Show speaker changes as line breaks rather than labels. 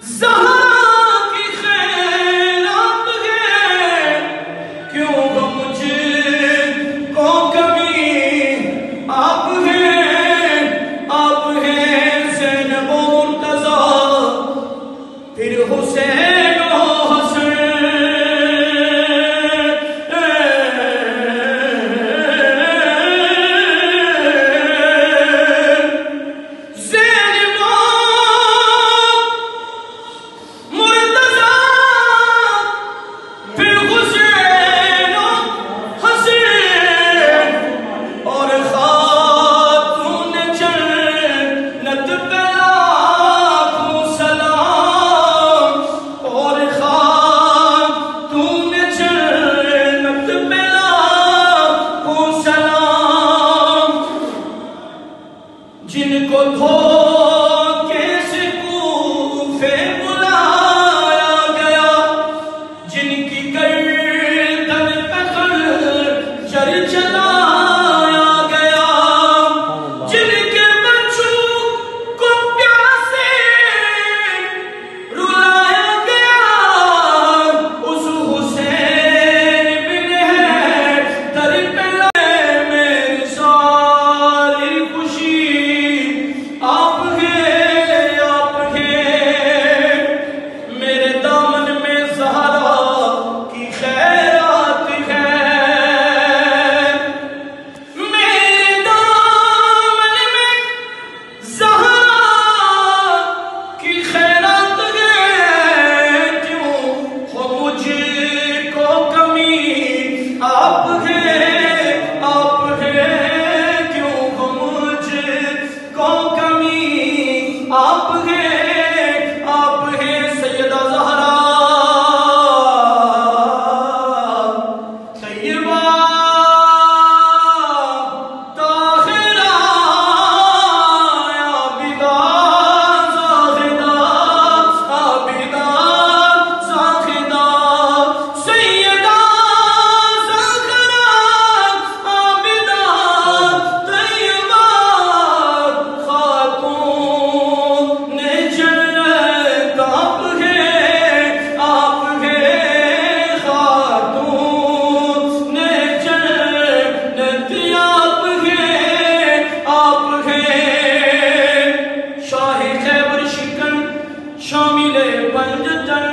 ज़हरा की खैर आप हैं, क्यों वो मुझको कमी आप हैं ज़ैनब मुर्तज़ा फिर हुसैन और हसन। जिनको धोखे से कूफे बुलाया गया, जिनकी गर्दन पे खंजर चलाया गया, जिनके बच्चों को प्यासे रुलाया गया, उस हुसैन बिन हैदर पे मेरी सारी खुशी आप हैं, मेरे दामन में ज़हरा की खैरात है, मेरे दामन में ज़हरा की खैरात है, क्यों हो मुझको कमी आप हैं, क्यों हो मुझको कमी आप हैं सैयदा ज़हरा तैयबा ताहिरा आबिदा ज़ाहिदा सैयदा ज़हरा आबिदा तैयबा खातून जन्नत आप हैं, खातून जन्नत आप हैं शाह खैबर शिकन शामिल पंजतन